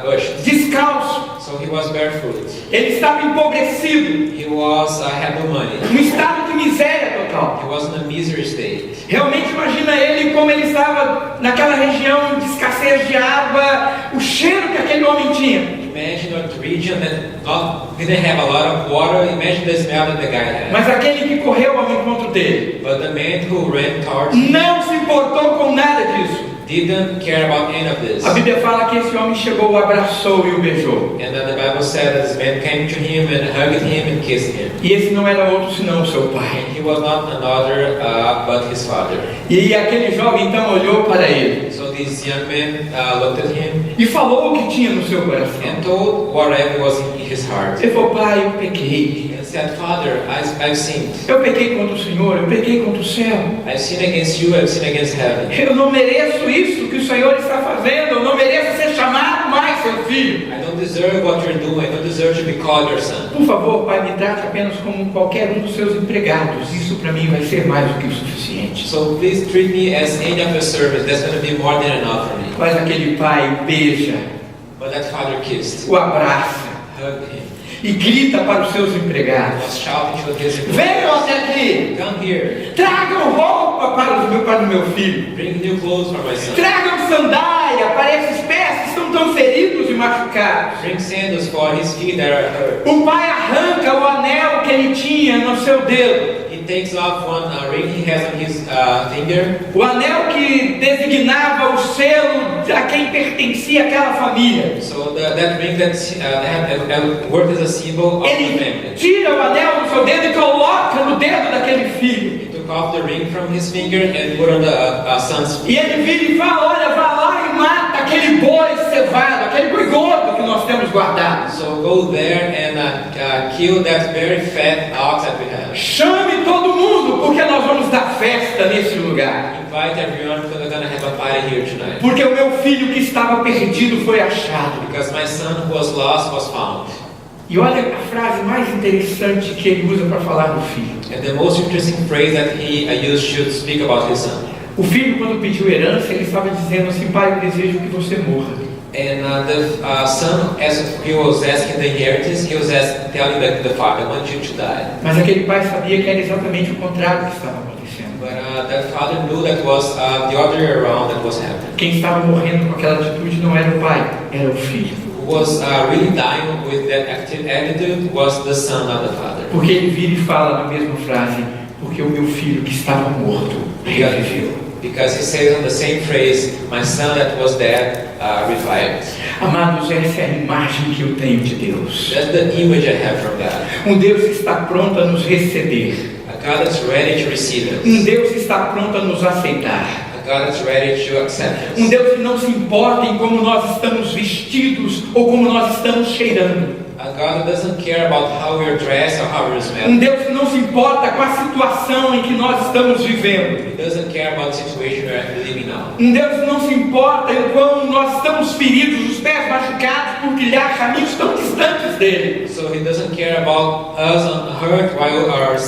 B: bushed.
A: descalço.
B: So he was barefoot.
A: Ele estava empobrecido,
B: He was had no money.
A: um estado de miséria total.
B: He was in a misery state.
A: Realmente imagina ele como ele estava naquela região de escassez de água, o cheiro que aquele homem tinha.
B: Imagine a region that didn't have a lot of water. Imagine the smell that the guy had.
A: Mas aquele que correu ao encontro dele
B: But the man who ran towards him
A: não se importou com nada disso.
B: didn't care about any of this.
A: A Bíblia fala que esse homem chegou, o abraçou e o beijou.
B: And then the Bible said that this man came to him and hugged him and kissed him.
A: E esse não era outro senão o seu pai.
B: And he was not another but his father.
A: E aquele jovem então olhou para ele
B: So this young man looked at him
A: e falou o que tinha no seu coração.
B: and told whatever was in his heart.
A: Ele falou: pai, eu pequei.
B: And said, Father, I've sinned.
A: Eu pequei contra o Senhor, eu pequei contra o céu.
B: I've sinned against you, I've sinned against heaven.
A: Eu não mereço isso que o Senhor está fazendo. Eu não mereço ser chamado mais seu filho.
B: I don't deserve what you're doing. I don't deserve to be called your son.
A: Por favor, pai, me trate apenas como qualquer um dos seus empregados. Isso para mim vai ser mais do que o suficiente.
B: So please treat me as any of your servants. That's going to be more than enough for me.
A: Mas aquele pai beija,
B: But that father kissed,
A: o abraça
B: hugged him,
A: e grita para os seus empregados:
B: was shouting to his
A: venham até aqui,
B: come here,
A: tragam roupa para o meu filho,
B: bring new clothes for my son.
A: tragam sandália para esses pés que estão tão feridos e machucados.
B: Bring sandals for his feet that are hurt.
A: O pai arranca o anel que ele tinha no seu dedo
B: He takes off one ring he has on his finger.
A: O anel que designava o selo a quem pertencia aquela família.
B: So that ring that worked as a symbol of the
A: Ele
B: family.
A: tira o anel do seu dedo e coloca no dedo daquele filho.
B: He took off the ring from his finger and put on the son's
A: E
B: finger.
A: ele vira e fala: olha, vai lá e mata aquele boi cevado, aquele boi gordo que nós temos guardado.
B: So go there and kill that very fat ox that we have.
A: Chame todo mundo, porque nós vamos dar festa nesse lugar.
B: Invite everyone because we're gonna have a party here tonight.
A: Porque o meu filho que estava perdido foi achado.
B: Because my son who was lost was found.
A: E olha a frase mais interessante que ele usa para falar do filho.
B: And the most interesting phrase that he used to speak about his son.
A: O filho, quando pediu herança, ele estava dizendo assim: pai, eu desejo que você morra.
B: And the son, as he was asking the inheritance, he was telling the father, I want you to die.
A: Mas aquele pai sabia que era exatamente o contrário que estava acontecendo.
B: But that father knew that was the other way around that was happening.
A: Quem estava morrendo com aquela atitude não era o pai, era o filho.
B: Who was really dying with that active attitude was the son of the father.
A: Porque ele vira e fala na mesma frase: porque o meu filho que estava morto reviveu.
B: Because he says on the same phrase, my son that was dead revived.
A: Amados, essa é a imagem que eu tenho de Deus.
B: That's the image I have from God.
A: Um Deus que está pronto a nos receber.
B: A God that's ready to receive us.
A: Um Deus que está pronto a nos aceitar.
B: A God that's ready to accept us.
A: Um Deus que não se importa em como nós estamos vestidos ou como nós estamos cheirando.
B: A God that doesn't care about how we're dressed or how we're
A: Um
B: smelling.
A: Deus que não se importa com a situação em que nós estamos vivendo.
B: He doesn't care about the situation we're living now.
A: Um Deus que não se importa em como nós estamos feridos, os pés machucados por trilhar caminhos tão distantes dele.
B: So he doesn't care about us hurt while our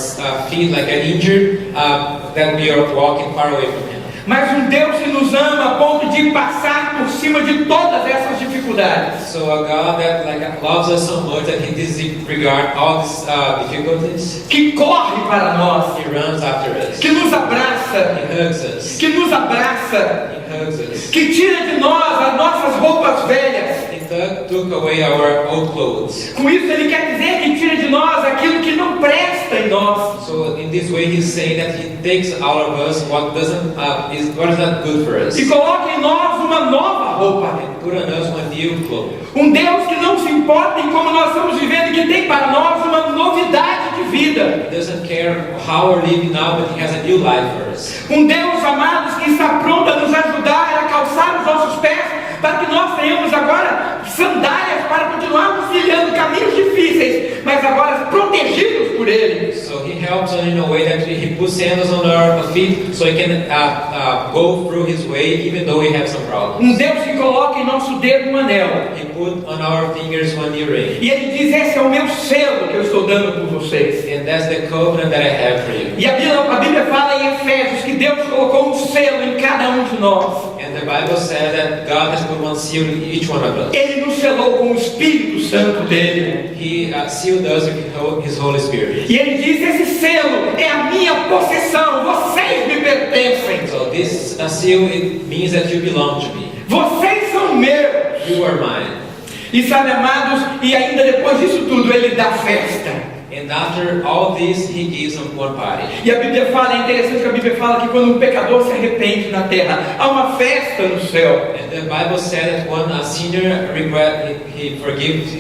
B: feet like are injured, that we are walking far away from him.
A: Mas um Deus que nos ama a ponto de passar por cima de todas essas dificuldades.
B: So a God that loves us so much that he disregards all these difficulties.
A: Que corre para nós.
B: He runs after us.
A: Que nos abraça.
B: He hugs us.
A: Que nos abraça.
B: He hugs us.
A: Que tira de nós as nossas roupas velhas.
B: He took away our old clothes.
A: Com isso ele quer dizer que tira de nós aquilo que não presta em nós.
B: So in this way he's saying that he takes out of us what is not good for us.
A: E coloca em nós uma nova roupa.
B: And put on us one new clothes.
A: Um Deus que não se importa em como nós estamos vivendo e que tem para nós uma novidade de vida.
B: He doesn't care how we're living now, but he has a new life for us.
A: Um Deus, amados, que está pronto a nos ajudar a calçar os nossos pés para que nós tenhamos agora sandálias para continuarmos trilhando caminhos difíceis, mas agora protegidos por Ele.
B: So he helps us in a way that he puts sandals on our feet so he can go through his way even though we have some problems.
A: Um Deus que coloca em nosso dedo um anel.
B: He put on our fingers one earring.
A: E Ele diz: esse é o meu selo que eu estou dando por vocês.
B: And that's the covenant that I have for you.
A: E a Bíblia fala em Efésios que Deus colocou um selo em cada um de nós.
B: And the Bible says that God has put one seal in each one of us.
A: Ele nos selou com o Espírito Santo dele.
B: He sealed us with his Holy Spirit.
A: E Ele diz: esse selo é a minha possessão, vocês me pertencem.
B: So this seal, it means that you belong to me.
A: Vocês são meus.
B: You are mine.
A: E sabe, amados, e ainda depois disso tudo Ele dá festa.
B: And after all this, he gives them one party.
A: E a Bíblia fala, é interessante que a Bíblia fala que quando um pecador se arrepende na terra, há uma festa no céu.
B: And the Bible said that when a sinner he forgives,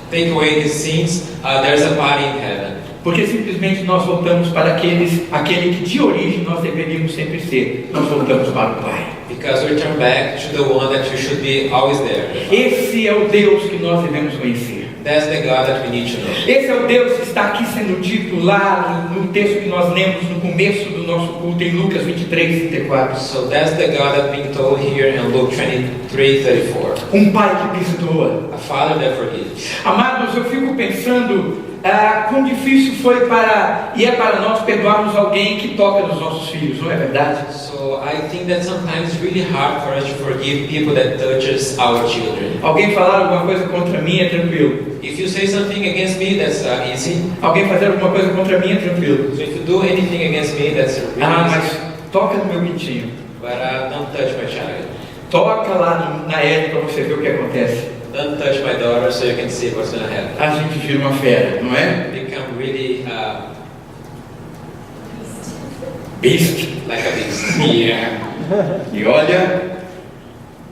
B: take away his sins, there's a party in heaven.
A: Porque simplesmente nós voltamos para aquele que de origem nós deveríamos sempre ser. Nós voltamos para o Pai.
B: Because we turn back to the one that you should be always there.
A: Esse é o Deus que nós devemos conhecer.
B: That's the God that we need to know.
A: Esse é o Deus que está aqui sendo dito lá no texto que nós lemos no começo do nosso culto em Lucas 23:34.
B: So that's the God that's being told here in Luke 23:34.
A: Um pai que perdoa.
B: A father that forgives.
A: Amados, eu fico pensando quão difícil foi para nós perdoarmos alguém que toca nos nossos filhos, não é verdade?
B: So I think that sometimes it's really hard for us to forgive people that touches our children.
A: Alguém falar alguma coisa contra mim é tranquilo.
B: If you say something against me, that's easy.
A: Alguém fazer alguma coisa contra mim é tranquilo.
B: So if you do anything against me, that's really easy.
A: Mas toca no meu pintinho.
B: But don't touch my child.
A: Toca lá na L para você ver o que acontece.
B: Don't touch my daughter so you can see what's going to happen.
A: A gente vira uma fera, não é?
B: Become really
A: Beast.
B: like a beast.
A: Yeah. E olha,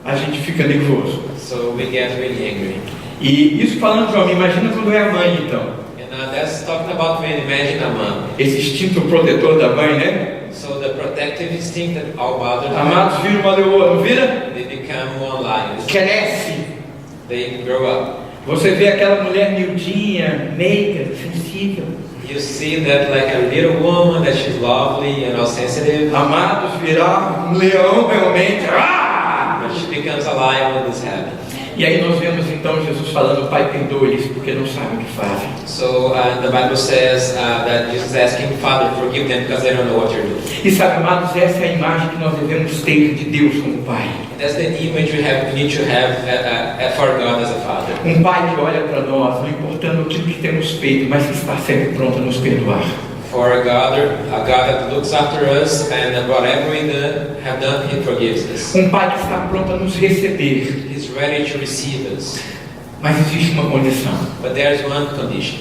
A: a gente fica nervoso.
B: So we get really angry.
A: E isso falando de homem, imagina quando é a mãe então.
B: And that's talking about when imagine a mom.
A: Esse instinto protetor da mãe, né?
B: So the protective instinct that all mothers
A: Amados,
B: have,
A: vira uma leoa, não vira?
B: they become one lion.
A: Cresce.
B: They grow up.
A: Você vê aquela mulher miudinha, meiga, sensível.
B: You see that like a little woman, that she's lovely, sensitive.
A: Amados, virar um leão realmente.
B: But she becomes a lion when this happens.
A: E aí nós vemos então Jesus falando: Pai, perdoa-lhes porque não sabem o que fazem.
B: So the Bible says that Jesus is asking, Father, forgive them because they don't know what you're doing.
A: E sabe, amados, essa é a imagem que nós devemos ter de Deus como Pai.
B: That's the image we need to have for God as a Father.
A: Um Pai que olha para nós, não importando aquilo que temos feito, mas que está sempre pronto a nos perdoar.
B: For a God that looks after us, and whatever we have done, He forgives us.
A: Um Pai que está pronto a nos receber.
B: He's ready to receive us.
A: Mas existe uma condição.
B: But there's one condition.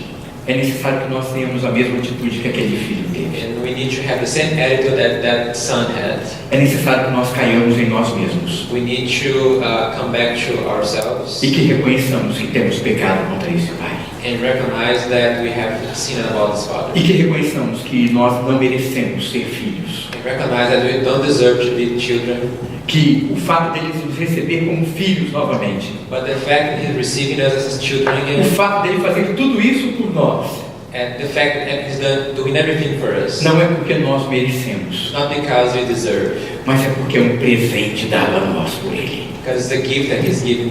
A: É necessário que nós tenhamos a mesma atitude que aquele filho teve.
B: And we need to have the same attitude that son had.
A: É necessário que nós caiamos em nós mesmos.
B: We need to come back to ourselves.
A: E que reconheçamos que temos pecado contra esse Pai.
B: And recognize that we have sinned about this Father.
A: E que reconheçamos que nós não merecemos ser filhos.
B: And recognize that we don't deserve to be children.
A: Que o fato deles nos receber como filhos novamente,
B: But the fact that He's receiving us as His children
A: o
B: again,
A: fato dele fazer tudo isso por nós,
B: and the fact that He's doing everything for us,
A: não é porque nós merecemos,
B: not because we deserve,
A: mas é porque é um presente dado a nós por Ele.
B: because it's the gift that He's given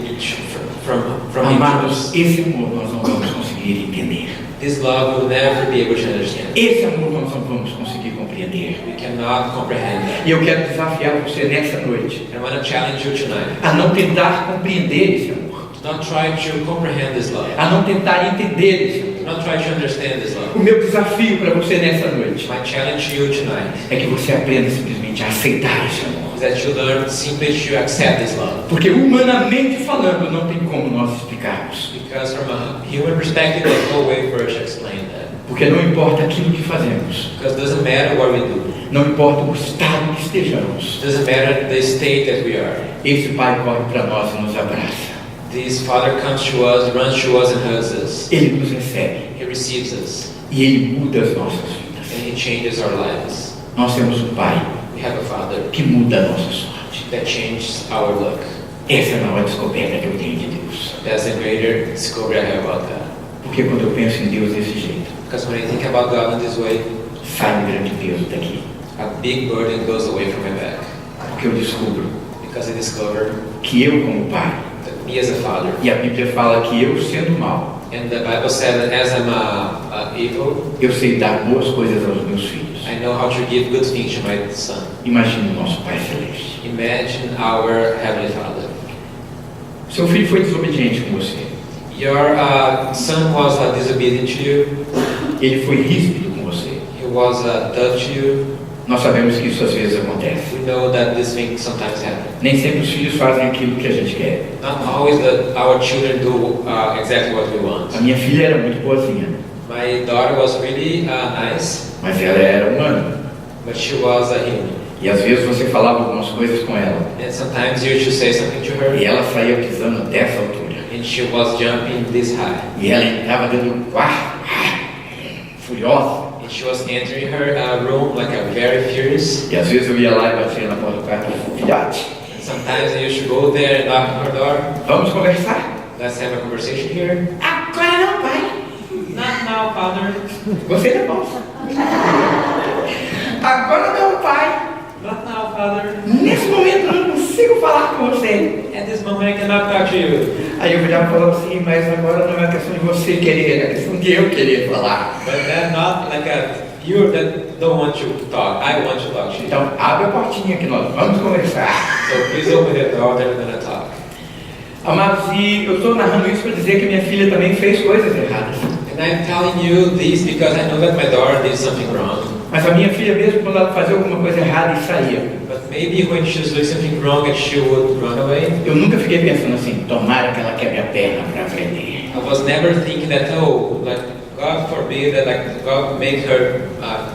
B: from Him to
A: Amados,
B: us.
A: esse amor nós não vamos conseguir entender.
B: This love we'll never be able to understand.
A: Esse amor nós não vamos conseguir compreender.
B: We cannot comprehend that.
A: E eu quero desafiar você nessa noite
B: I want to challenge you tonight.
A: a não tentar compreender esse amor,
B: Do not try to comprehend this love.
A: a não tentar entender esse amor.
B: Do not try to understand this love.
A: O meu desafio para você nessa noite
B: My challenge to you tonight
A: é que você aprenda simplesmente a aceitar esse amor.
B: is that you learn simply to accept this love.
A: Porque humanamente falando, não tem como nós explicarmos.
B: Because from a human perspective, there's no way for us to explain that.
A: Porque não importa aquilo que fazemos,
B: Because it doesn't matter what we do.
A: não importa o estado que estejamos,
B: It doesn't matter the state that we are.
A: esse Pai corre para nós e nos abraça.
B: This Father comes to us, runs to us, and hugs us.
A: Ele nos recebe
B: He receives us,
A: e Ele muda as nossas vidas.
B: and He changes our lives.
A: Nós temos um Pai
B: We have a Father
A: que muda a nossa sorte.
B: that changes our luck.
A: Essa é a maior descoberta que eu tenho de Deus.
B: That's the greater discovery I have about God.
A: Porque quando eu penso em Deus desse jeito,
B: Because when I think about God in this way,
A: sai um grande peso daqui.
B: a big burden goes away from my back.
A: Porque eu descubro
B: Because I discover
A: que eu, como Pai,
B: that me as a father,
A: e a Bíblia fala que eu, sendo mal,
B: and the Bible said that as I'm evil,
A: eu sei dar boas coisas aos meus filhos.
B: I know how to give good things to my son.
A: Imagine o nosso Pai Celeste.
B: Imagine our Heavenly Father.
A: Seu filho foi desobediente com você.
B: Your son was disobedient to you.
A: Ele foi ríspido com você.
B: He was tough to you.
A: Nós sabemos que isso às vezes acontece.
B: We know that this thing sometimes happens.
A: Nem sempre os filhos fazem aquilo que a gente quer.
B: Not always that our children do exactly what we want.
A: A minha filha era muito boazinha,
B: My daughter was really nice,
A: mas ela era humana.
B: but she was a human.
A: E às vezes você falava algumas coisas com ela.
B: And sometimes you should say something to her,
A: E ela saía pisando dessa altura.
B: and she was jumping this high.
A: E ela entrava dentro do quarto, furiosa.
B: And she was entering her room like a very furious.
A: E às vezes eu ia lá e batia na porta do quarto e falava: filhote,
B: And sometimes you should go there and knock on her door.
A: vamos conversar?
B: Let's have a conversation here.
A: Agora não, pai.
B: Not now, Father.
A: Você não posso. Agora não, pai.
B: Not now, Father.
A: Nesse momento eu não consigo falar com você.
B: At this moment, I cannot talk to you.
A: Aí eu virava e falava assim: mas agora não é questão de você querer, é questão de eu querer falar.
B: But that's not like you that don't want to talk. I want to talk to you.
A: Então abre a portinha que nós vamos conversar.
B: So please open the door. They're gonna talk.
A: Amados, e eu estou narrando isso para dizer que minha filha também fez coisas erradas.
B: And I'm telling you this because I know that my daughter did something wrong.
A: Mas a minha filha, mesmo quando ela fazia alguma coisa errada e saía,
B: But maybe when she was doing something wrong and she would run away,
A: eu nunca fiquei pensando assim: tomara que ela quebre a perna para aprender.
B: I was never thinking that, oh, like God forbid that like God make her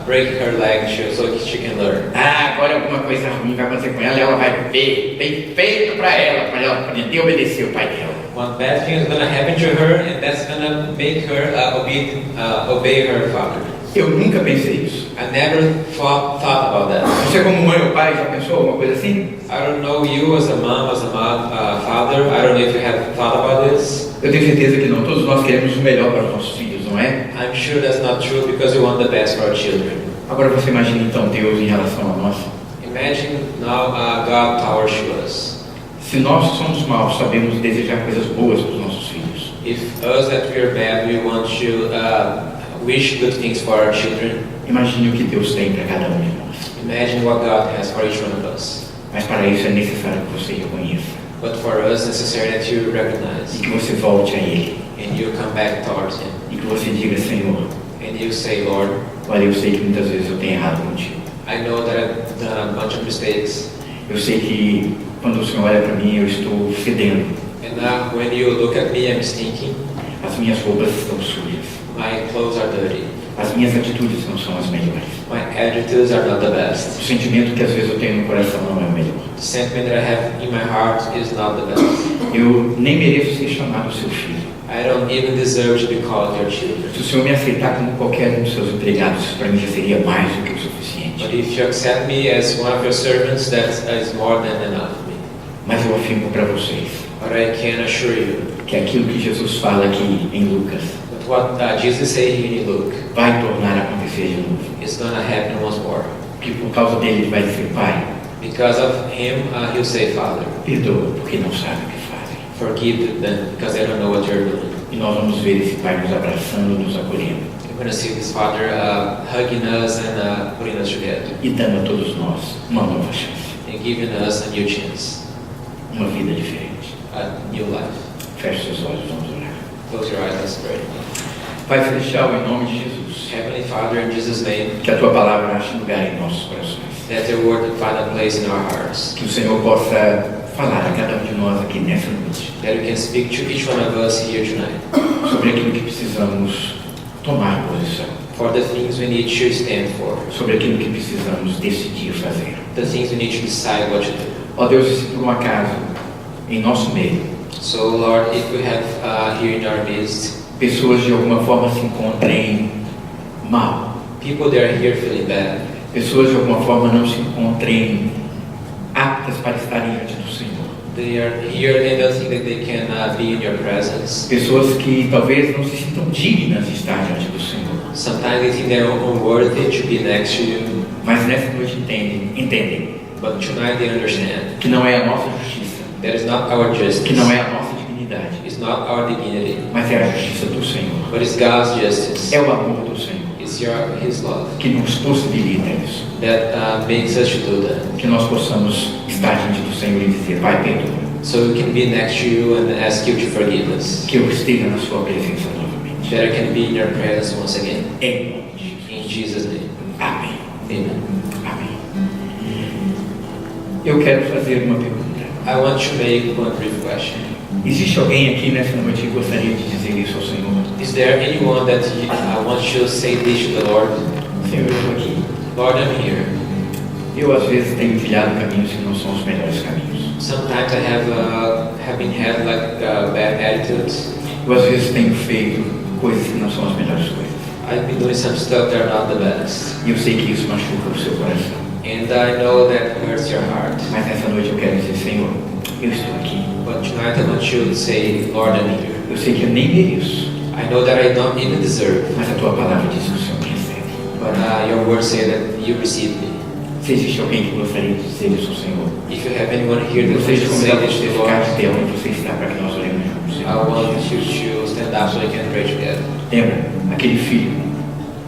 B: break her leg so she can learn.
A: Agora alguma coisa ruim vai acontecer com ela, ela vai ver, bem feito para ela aprender a obedecer o pai dela.
B: One bad thing is going to happen to her, and that's going to make her obey her father.
A: Eu nunca pensei isso.
B: I never thought about that.
A: Você como mãe ou pai já pensou alguma coisa assim?
B: I don't know you as a mom, father. I don't know if you have thought about this.
A: Eu tenho certeza que não. Todos nós queremos o melhor para os nossos filhos, não é?
B: I'm sure that's not true because we want the best for our children.
A: Agora você imagina então Deus em relação a nós.
B: Imagine now God towards us.
A: Se nós somos maus, sabemos desejar coisas boas para os nossos filhos.
B: If us that we are bad, we want to wish good things for our children.
A: Imagine o que Deus tem para cada um de nós.
B: Imagine what God has for each one of us.
A: Mas para isso é necessário que você reconheça.
B: But for us, necessary that you recognize.
A: E que você volte a Ele.
B: And you come back towards Him.
A: E que você diga, Senhor,
B: and you say, Lord,
A: olha, eu sei que muitas vezes eu tenho errado contigo.
B: I know that I've done a bunch of mistakes.
A: Eu sei que quando o Senhor olha para mim, eu estou fedendo.
B: And now when you look at me, I'm stinking.
A: As minhas roupas estão sujas.
B: My clothes are dirty.
A: As minhas atitudes não são as melhores.
B: My attitudes are not the best.
A: O sentimento que às vezes eu tenho no coração não é o melhor.
B: The sentiment that I have in my heart is not the best.
A: Eu nem mereço ser chamado seu filho.
B: I don't even deserve to be called your children.
A: Se o Senhor me aceitar como qualquer um dos seus empregados, isso para mim já seria mais do que o suficiente.
B: But if you accept me as one of your servants, that is more than enough for me.
A: Mas eu afirmo para vocês
B: But I can assure you
A: que aquilo que Jesus fala aqui em Lucas
B: that what Jesus said here in Luke
A: vai tornar a acontecer de novo.
B: is going to happen once more.
A: Que por causa dele ele vai dizer, Pai,
B: Because of him, he'll say, Father,
A: perdoa porque não sabem o que fazem.
B: forgive them because they don't know what you're doing.
A: E nós vamos ver esse Pai nos abraçando, nos acolhendo
B: You're going to see this Father hugging us and putting us together
A: e dando a todos nós uma nova chance,
B: and giving us a new chance,
A: uma vida diferente.
B: a new life.
A: Feche seus olhos, vamos orar.
B: Close your eyes, let's pray.
A: Pai Celestial, em nome de Jesus,
B: Heavenly Father, in Jesus' name,
A: que a Tua Palavra ache lugar em nossos corações.
B: that your word would find a place in our hearts,
A: Que o Senhor possa falar a cada um de nós aqui nessa noite
B: that we can speak to each one of us here tonight
A: sobre aquilo que precisamos tomar posição,
B: for the things we need to stand for,
A: sobre aquilo que precisamos decidir fazer.
B: the things we need to decide what to do.
A: Ó Deus, e se por um acaso, em nosso meio,
B: So, Lord, if we have here in our midst
A: pessoas de alguma forma se encontrem mal,
B: people that are here feeling bad,
A: pessoas de alguma forma não se encontrem aptas para estarem diante do Senhor,
B: they are here and don't think that they can be in your presence.
A: pessoas que talvez não se sintam dignas de estar diante do Senhor,
B: Sometimes they think they're unworthy to be next to you,
A: mas nessa noite entendem
B: but tonight they understand
A: que não é a nossa justiça,
B: that is not our justice,
A: que não é a nossa dignidade,
B: it's not our dignity,
A: mas é a justiça do Senhor,
B: but it's God's justice.
A: é o amor do Senhor
B: It's His love
A: que nos possibilita isso,
B: that makes us to do that.
A: que nós possamos estar diante do Senhor e dizer, Pai, perdoa,
B: So we can be next to you and ask you to forgive us.
A: que eu esteja na sua presença novamente,
B: That I can be in your presence once again.
A: em nome de Jesus.
B: In Jesus' name.
A: Amém.
B: Amen.
A: Amém. Eu quero fazer uma pergunta.
B: I want to make one brief question.
A: Existe alguém aqui nessa noite que gostaria de dizer isso ao Senhor?
B: Is there anyone that wants to say this to the Lord?
A: Senhor, eu estou aqui.
B: Lord, I'm here.
A: Eu às vezes tenho trilhado caminhos que não são os melhores caminhos.
B: Sometimes I have been had like bad attitudes.
A: Eu às vezes tenho feito coisas que não são as melhores coisas.
B: I've been doing some stuff that are not the best.
A: E eu sei que isso machuca o seu coração.
B: And I know that hurts your heart.
A: Mas nessa noite eu quero dizer, Senhor, eu estou aqui.
B: But tonight I want you to say, Lord, I'm here.
A: Eu sei que eu nem mereço,
B: I know that I don't even deserve.
A: mas a Tua palavra diz que o Senhor me recebe.
B: But your word say that you receive me.
A: Se existe alguém que gostaria de dizer isso ao Senhor,
B: If you have anyone here that
A: eu
B: wants
A: gostaria
B: to
A: de
B: say
A: convidar
B: this
A: você
B: to
A: a
B: the
A: ficar
B: Lord,
A: de pé onde você está para que nós oremos juntos.
B: I want you to stand up so we can pray together.
A: Lembra, aquele filho,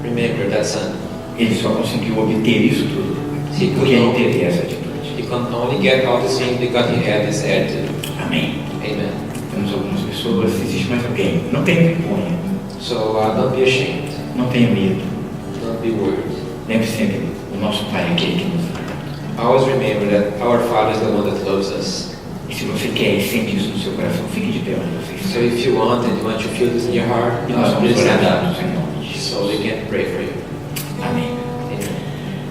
B: Remember that son.
A: ele só conseguiu obter isso tudo
B: He could
A: porque ele
B: only,
A: teve essa atitude.
B: he could only get all these things because he had this attitude.
A: Amém.
B: Amen.
A: Temos algumas pessoas, se existe mais alguém, não tenha vergonha,
B: So don't be ashamed.
A: não tenha medo.
B: Don't be worried.
A: Lembre sempre, o nosso Pai é aquele que nos ama.
B: Always remember that our Father is the one that loves us.
A: E se você quer e sente isso no seu coração, fique de pé onde você
B: So
A: está.
B: if you want and you want to feel this in your heart,
A: E nós vamos
B: please
A: orar
B: stand
A: juntos,
B: up.
A: Senhor.
B: so we can pray for you.
A: Amém.
B: Amen.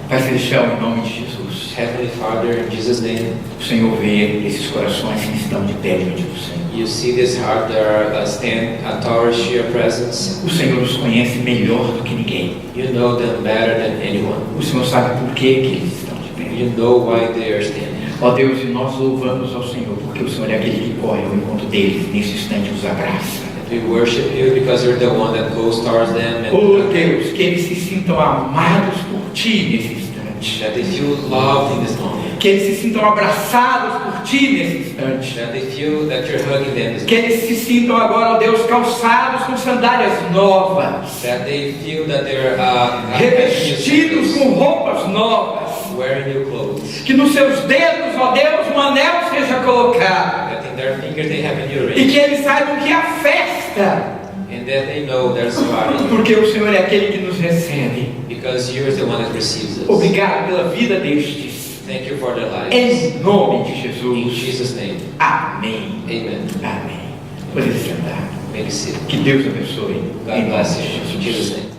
A: Pai Celestial, em nome de Jesus,
B: Heavenly Father, in Jesus' name,
A: o Senhor vê esses corações que estão de pé diante do Senhor.
B: you see this heart that are stand towards your presence.
A: O Senhor os conhece melhor do que ninguém.
B: You know them better than anyone.
A: O Senhor sabe por que eles estão de pé.
B: You know why they are standing.
A: Ó Deus, e nós louvamos ao Senhor, porque o Senhor é aquele que corre ao encontro deles, nesse instante os abraça.
B: We worship you because you're the one that goes towards them and
A: Oh Deus, que eles se sintam amados por Ti nesse instante.
B: that they feel loved in this moment.
A: Que eles se sintam abraçados por Ti nesse instante.
B: That they feel that you're hugging them.
A: Que eles se sintam agora, ó Deus, calçados com sandálias novas.
B: That they feel that they're
A: Revestidos com roupas novas.
B: wearing new clothes.
A: Que nos seus dedos, ó Deus, um anel seja colocado.
B: That in their fingers they have a new
A: E
B: ring.
A: que eles saibam que há festa.
B: And that they know there's a party.
A: Porque o Senhor é aquele que nos recebe.
B: Because you're the one that receives us.
A: Obrigado pela vida destes.
B: Thank you for their lives.
A: Em nome de
B: In
A: Jesus.
B: Jesus' name.
A: Amém.
B: Amen.
A: Amém. Pode sentar.
B: May you sit.
A: Que Deus abençoe.
B: God
A: Em nome
B: bless
A: de
B: you. In
A: Jesus.
B: Jesus' name.